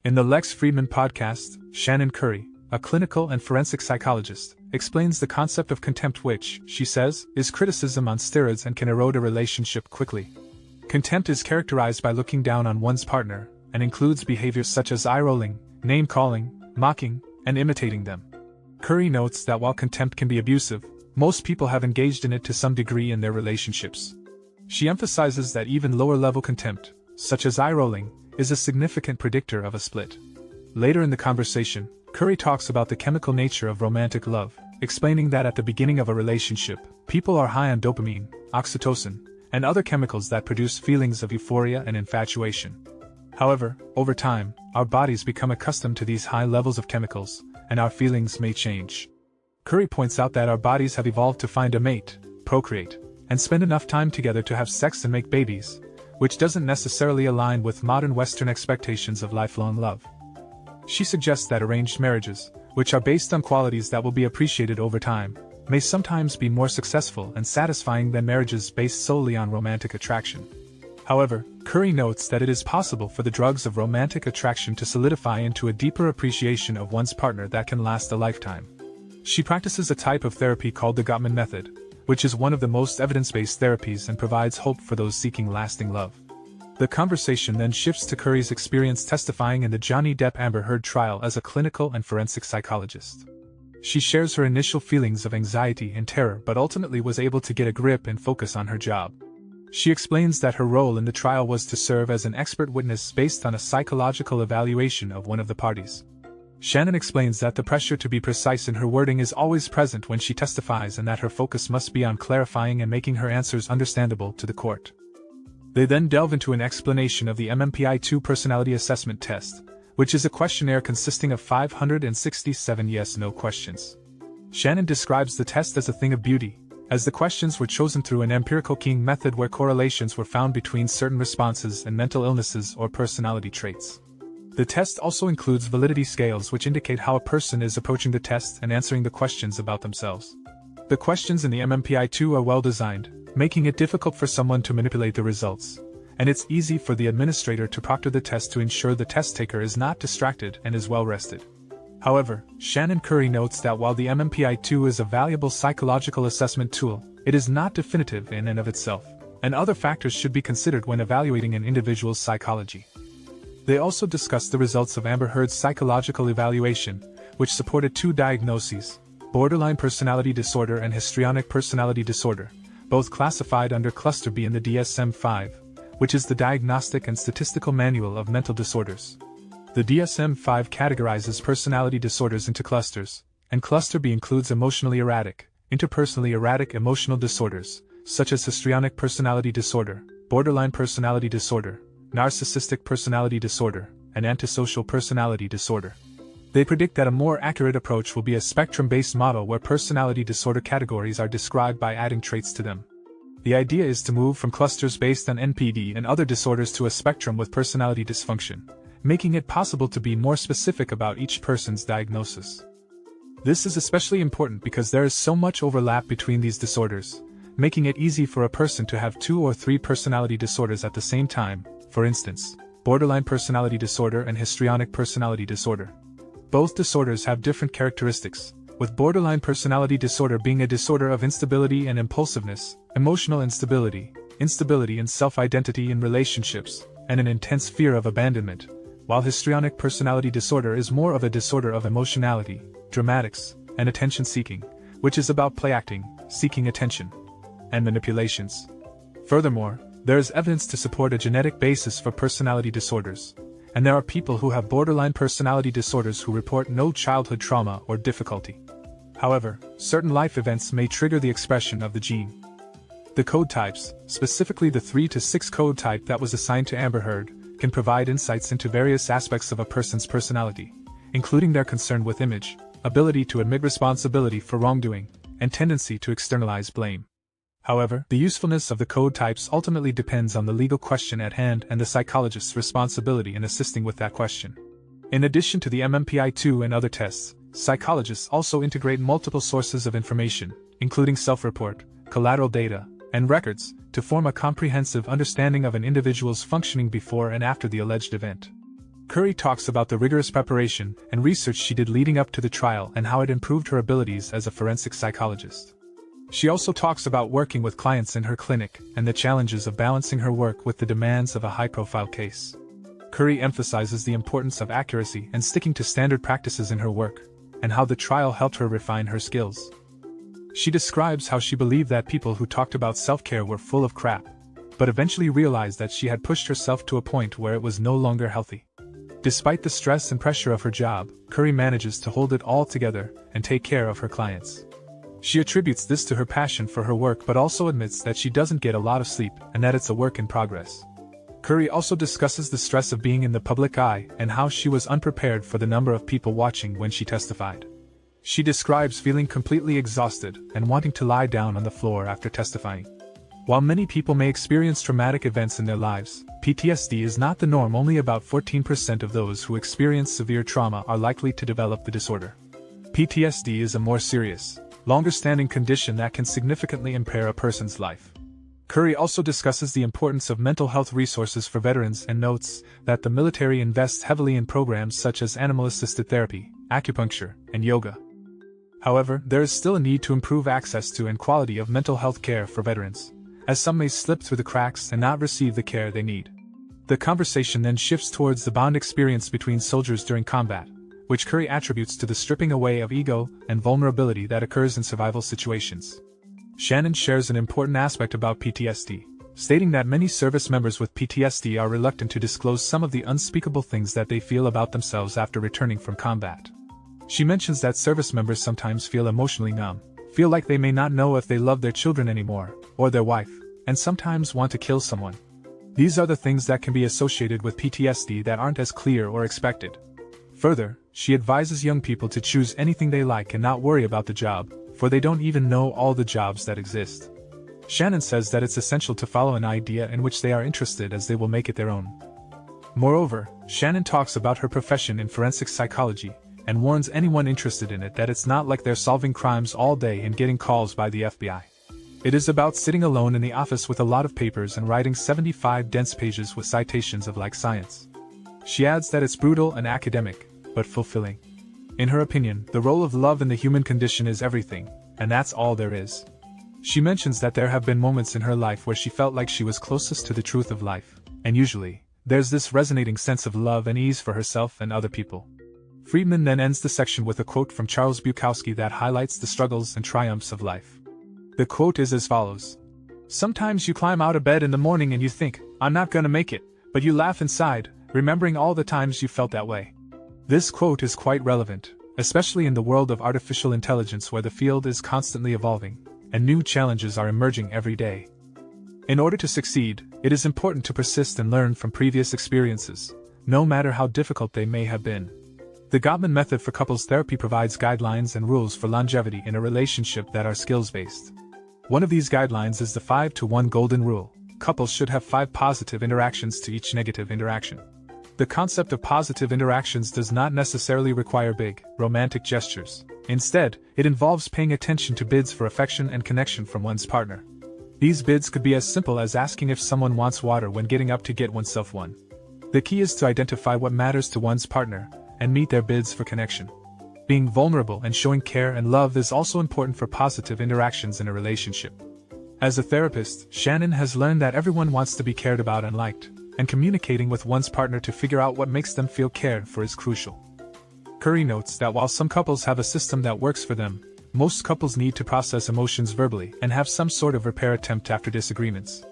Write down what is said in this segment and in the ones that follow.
In the Lex Fridman Podcast, Shannon, a clinical and forensic psychologist, explains the concept of contempt, which, she says, is criticism on steroids and can erode a relationship quickly. Contempt is characterized by looking down on one's partner, and includes behaviors such as eye-rolling, name-calling, mocking, and imitating them. Curry notes that while contempt can be abusive, most people have engaged in it to some degree in their relationships. She emphasizes that even lower-level contempt, such as eye-rolling, is a significant predictor of a split. Later in the conversation, Curry talks about the chemical nature of romantic love, explaining that at the beginning of a relationship, people are high on dopamine, oxytocin, and other chemicals that produce feelings of euphoria and infatuation. However, over time, our bodies become accustomed to these high levels of chemicals, and our feelings may change. Curry points out that our bodies have evolved to find a mate, procreate, and spend enough time together to have sex and make babies, which doesn't necessarily align with modern Western expectations of lifelong love. She suggests that arranged marriages, which are based on qualities that will be appreciated over time, may sometimes be more successful and satisfying than marriages based solely on romantic attraction. However, Curry notes that it is possible for the drugs of romantic attraction to solidify into a deeper appreciation of one's partner that can last a lifetime. She practices a type of therapy called the Gottman method, which is one of the most evidence-based therapies and provides hope for those seeking lasting love. The conversation then shifts to Curry's experience testifying in the Johnny Depp Amber Heard trial as a clinical and forensic psychologist. She shares her initial feelings of anxiety and terror but ultimately was able to get a grip and focus on her job. She explains that her role in the trial was to serve as an expert witness based on a psychological evaluation of one of the parties. Shannon explains that the pressure to be precise in her wording is always present when she testifies and that her focus must be on clarifying and making her answers understandable to the court. They then delve into an explanation of the MMPI-2 personality assessment test, which is a questionnaire consisting of 567 yes/no questions. Shannon describes the test as a thing of beauty, as the questions were chosen through an empirical King method where correlations were found between certain responses and mental illnesses or personality traits. The test also includes validity scales which indicate how a person is approaching the test and answering the questions about themselves. The questions in the MMPI-2 are well designed, making it difficult for someone to manipulate the results, and it's easy for the administrator to proctor the test to ensure the test taker is not distracted and is well rested. However, Shannon Curry notes that while the MMPI-2 is a valuable psychological assessment tool, it is not definitive in and of itself, and other factors should be considered when evaluating an individual's psychology. They also discussed the results of Amber Heard's psychological evaluation, which supported two diagnoses: borderline personality disorder and histrionic personality disorder, both classified under Cluster B in the DSM-5, which is the Diagnostic and Statistical Manual of Mental Disorders. The DSM-5 categorizes personality disorders into clusters, and Cluster B includes emotionally erratic, interpersonally erratic emotional disorders, such as histrionic personality disorder, borderline personality disorder, narcissistic personality disorder, and antisocial personality disorder. They predict that a more accurate approach will be a spectrum-based model where personality disorder categories are described by adding traits to them. The idea is to move from clusters based on NPD and other disorders to a spectrum with personality dysfunction, making it possible to be more specific about each person's diagnosis. This is especially important because there is so much overlap between these disorders, making it easy for a person to have 2 or 3 personality disorders at the same time. For instance, borderline personality disorder and histrionic personality disorder. Both disorders have different characteristics, with borderline personality disorder being a disorder of instability and impulsiveness, emotional instability, instability in self-identity in relationships, and an intense fear of abandonment, while histrionic personality disorder is more of a disorder of emotionality, dramatics, and attention-seeking, which is about play-acting, seeking attention, and manipulations. Furthermore, there is evidence to support a genetic basis for personality disorders, and there are people who have borderline personality disorders who report no childhood trauma or difficulty. However, certain life events may trigger the expression of the gene. The code types, specifically the 3 to 6 code type that was assigned to Amber Heard, can provide insights into various aspects of a person's personality, including their concern with image, ability to admit responsibility for wrongdoing, and tendency to externalize blame. However, the usefulness of the code types ultimately depends on the legal question at hand and the psychologist's responsibility in assisting with that question. In addition to the MMPI-2 and other tests, psychologists also integrate multiple sources of information, including self-report, collateral data, and records, to form a comprehensive understanding of an individual's functioning before and after the alleged event. Curry talks about the rigorous preparation and research she did leading up to the trial and how it improved her abilities as a forensic psychologist. She also talks about working with clients in her clinic and the challenges of balancing her work with the demands of a high-profile case. Curry emphasizes the importance of accuracy and sticking to standard practices in her work, and how the trial helped her refine her skills. She describes how she believed that people who talked about self-care were full of crap, but eventually realized that she had pushed herself to a point where it was no longer healthy. Despite the stress and pressure of her job, Curry manages to hold it all together and take care of her clients. She attributes this to her passion for her work but also admits that she doesn't get a lot of sleep and that it's a work in progress. Curry also discusses the stress of being in the public eye and how she was unprepared for the number of people watching when she testified. She describes feeling completely exhausted and wanting to lie down on the floor after testifying. While many people may experience traumatic events in their lives, PTSD is not the norm. Only about 14% of those who experience severe trauma are likely to develop the disorder. PTSD is a more serious, longer-standing condition that can significantly impair a person's life. Curry also discusses the importance of mental health resources for veterans and notes that the military invests heavily in programs such as animal-assisted therapy, acupuncture, and yoga. However, there is still a need to improve access to and quality of mental health care for veterans, as some may slip through the cracks and not receive the care they need. The conversation then shifts towards the bond experience between soldiers during combat, which Curry attributes to the stripping away of ego and vulnerability that occurs in survival situations. Shannon shares an important aspect about PTSD, stating that many service members with PTSD are reluctant to disclose some of the unspeakable things that they feel about themselves after returning from combat. She mentions that service members sometimes feel emotionally numb, feel like they may not know if they love their children anymore, or their wife, and sometimes want to kill someone. These are the things that can be associated with PTSD that aren't as clear or expected. Further, she advises young people to choose anything they like and not worry about the job, for they don't even know all the jobs that exist. Shannon says that it's essential to follow an idea in which they are interested, as they will make it their own. Moreover, Shannon talks about her profession in forensic psychology, and warns anyone interested in it that it's not like they're solving crimes all day and getting calls by the FBI. It is about sitting alone in the office with a lot of papers and writing 75 dense pages with citations of like science. She adds that it's brutal and academic, but fulfilling. In her opinion, the role of love in the human condition is everything, and that's all there is. She mentions that there have been moments in her life where she felt like she was closest to the truth of life, and usually, there's this resonating sense of love and ease for herself and other people. Fridman then ends the section with a quote from Charles Bukowski that highlights the struggles and triumphs of life. The quote is as follows: "Sometimes you climb out of bed in the morning and you think, I'm not gonna make it, but you laugh inside, remembering all the times you felt that way." This quote is quite relevant, especially in the world of artificial intelligence where the field is constantly evolving, and new challenges are emerging every day. In order to succeed, it is important to persist and learn from previous experiences, no matter how difficult they may have been. The Gottman method for couples therapy provides guidelines and rules for longevity in a relationship that are skills-based. One of these guidelines is the 5-to-1 golden rule. Couples should have 5 positive interactions to each negative interaction. The concept of positive interactions does not necessarily require big, romantic gestures. Instead, it involves paying attention to bids for affection and connection from one's partner. These bids could be as simple as asking if someone wants water when getting up to get oneself one. The key is to identify what matters to one's partner and meet their bids for connection. Being vulnerable and showing care and love is also important for positive interactions in a relationship. As a therapist, Shannon has learned that everyone wants to be cared about and liked, and communicating with one's partner to figure out what makes them feel cared for is crucial. Curry notes that while some couples have a system that works for them, most couples need to process emotions verbally and have some sort of repair attempt after disagreements.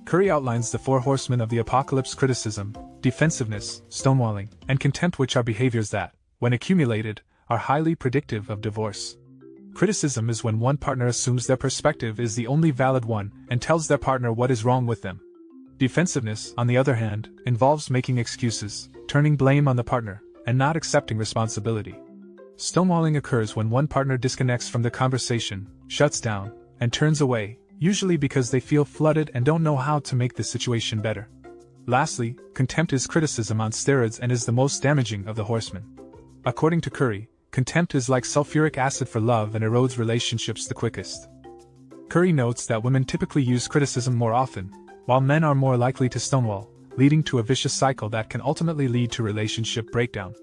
Curry outlines the 4 horsemen of the apocalypse: criticism, defensiveness, stonewalling, and contempt, which are behaviors that, when accumulated, are highly predictive of divorce. Criticism is when one partner assumes their perspective is the only valid one and tells their partner what is wrong with them. Defensiveness, on the other hand, involves making excuses, turning blame on the partner, and not accepting responsibility. Stonewalling occurs when one partner disconnects from the conversation, shuts down, and turns away, usually because they feel flooded and don't know how to make the situation better. Lastly, contempt is criticism on steroids and is the most damaging of the horsemen. According to Curry, contempt is like sulfuric acid for love and erodes relationships the quickest. Curry notes that women typically use criticism more often, while men are more likely to stonewall, leading to a vicious cycle that can ultimately lead to relationship breakdown.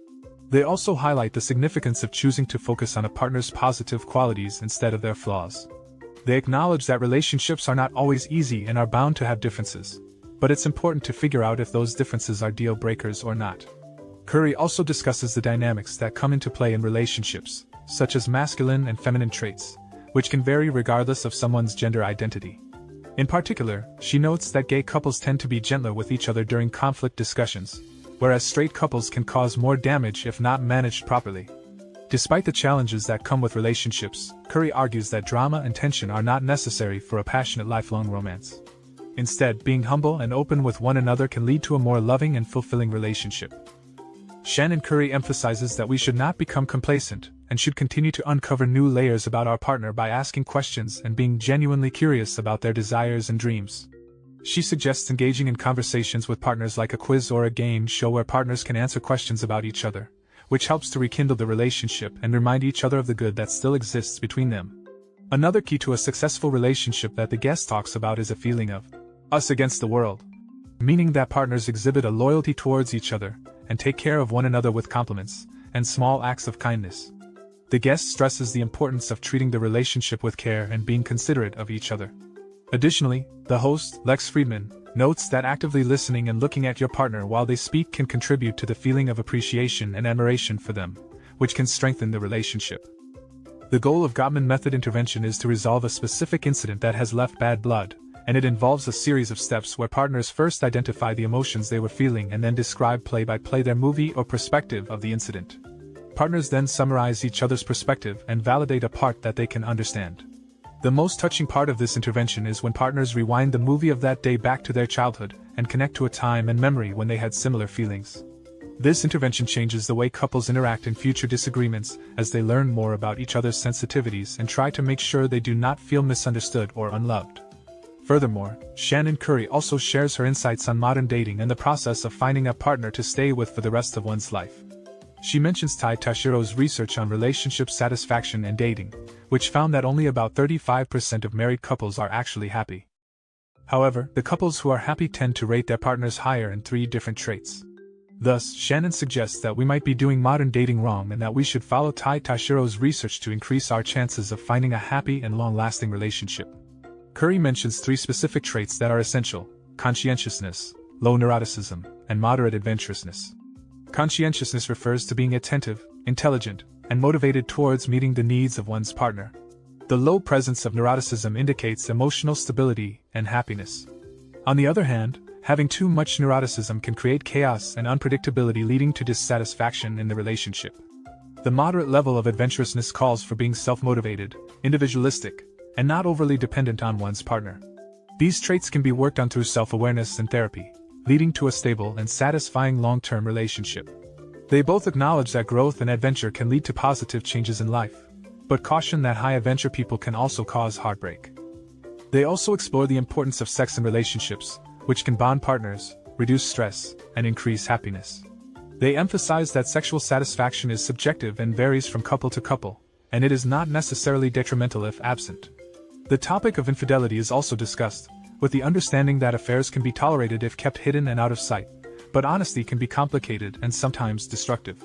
They also highlight the significance of choosing to focus on a partner's positive qualities instead of their flaws. They acknowledge that relationships are not always easy and are bound to have differences, but it's important to figure out if those differences are deal breakers or not. Curry also discusses the dynamics that come into play in relationships, such as masculine and feminine traits, which can vary regardless of someone's gender identity. In particular, she notes that gay couples tend to be gentler with each other during conflict discussions, whereas straight couples can cause more damage if not managed properly. Despite the challenges that come with relationships, Curry argues that drama and tension are not necessary for a passionate lifelong romance. Instead, being humble and open with one another can lead to a more loving and fulfilling relationship. Shannon Curry emphasizes that we should not become complacent and should continue to uncover new layers about our partner by asking questions and being genuinely curious about their desires and dreams. She suggests engaging in conversations with partners like a quiz or a game show where partners can answer questions about each other, which helps to rekindle the relationship and remind each other of the good that still exists between them. Another key to a successful relationship that the guest talks about is a feeling of us against the world, meaning that partners exhibit a loyalty towards each other and take care of one another with compliments and small acts of kindness. The guest stresses the importance of treating the relationship with care and being considerate of each other. Additionally, the host, Lex Fridman, notes that actively listening and looking at your partner while they speak can contribute to the feeling of appreciation and admiration for them, which can strengthen the relationship. The goal of Gottman method intervention is to resolve a specific incident that has left bad blood, and it involves a series of steps where partners first identify the emotions they were feeling and then describe play by play their movie or perspective of the incident. Partners then summarize each other's perspective and validate a part that they can understand. The most touching part of this intervention is when partners rewind the movie of that day back to their childhood and connect to a time and memory when they had similar feelings. This intervention changes the way couples interact in future disagreements as they learn more about each other's sensitivities and try to make sure they do not feel misunderstood or unloved. Furthermore, Shannon Curry also shares her insights on modern dating and the process of finding a partner to stay with for the rest of one's life. She mentions Tai Tashiro's research on relationship satisfaction and dating, which found that only about 35% of married couples are actually happy. However, the couples who are happy tend to rate their partners higher in 3 different traits. Thus, Shannon suggests that we might be doing modern dating wrong and that we should follow Tai Tashiro's research to increase our chances of finding a happy and long-lasting relationship. Curry mentions 3 specific traits that are essential: conscientiousness, low neuroticism, and moderate adventurousness. Conscientiousness refers to being attentive, intelligent, and motivated towards meeting the needs of one's partner. The low presence of neuroticism indicates emotional stability and happiness. On the other hand, having too much neuroticism can create chaos and unpredictability, leading to dissatisfaction in the relationship. The moderate level of adventurousness calls for being self-motivated, individualistic, and not overly dependent on one's partner. These traits can be worked on through self-awareness and therapy, leading to a stable and satisfying long-term relationship. They both acknowledge that growth and adventure can lead to positive changes in life, but caution that high-adventure people can also cause heartbreak. They also explore the importance of sex in relationships, which can bond partners, reduce stress, and increase happiness. They emphasize that sexual satisfaction is subjective and varies from couple to couple, and it is not necessarily detrimental if absent. The topic of infidelity is also discussed, with the understanding that affairs can be tolerated if kept hidden and out of sight, but honesty can be complicated and sometimes destructive.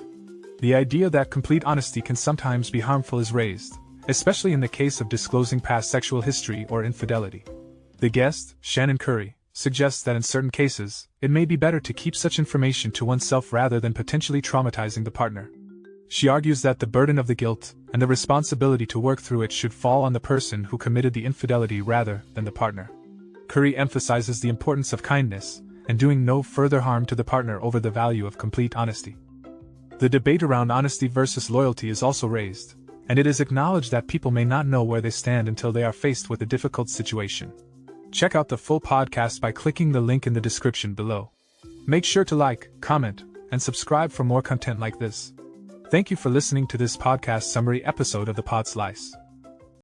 The idea that complete honesty can sometimes be harmful is raised, especially in the case of disclosing past sexual history or infidelity. The guest, Shannon Curry, suggests that in certain cases, it may be better to keep such information to oneself rather than potentially traumatizing the partner. She argues that the burden of the guilt and the responsibility to work through it should fall on the person who committed the infidelity rather than the partner. Curry emphasizes the importance of kindness and doing no further harm to the partner over the value of complete honesty. The debate around honesty versus loyalty is also raised, and it is acknowledged that people may not know where they stand until they are faced with a difficult situation. Check out the full podcast by clicking the link in the description below. Make sure to like, comment, and subscribe for more content like this. Thank you for listening to this podcast summary episode of the Pod Slice.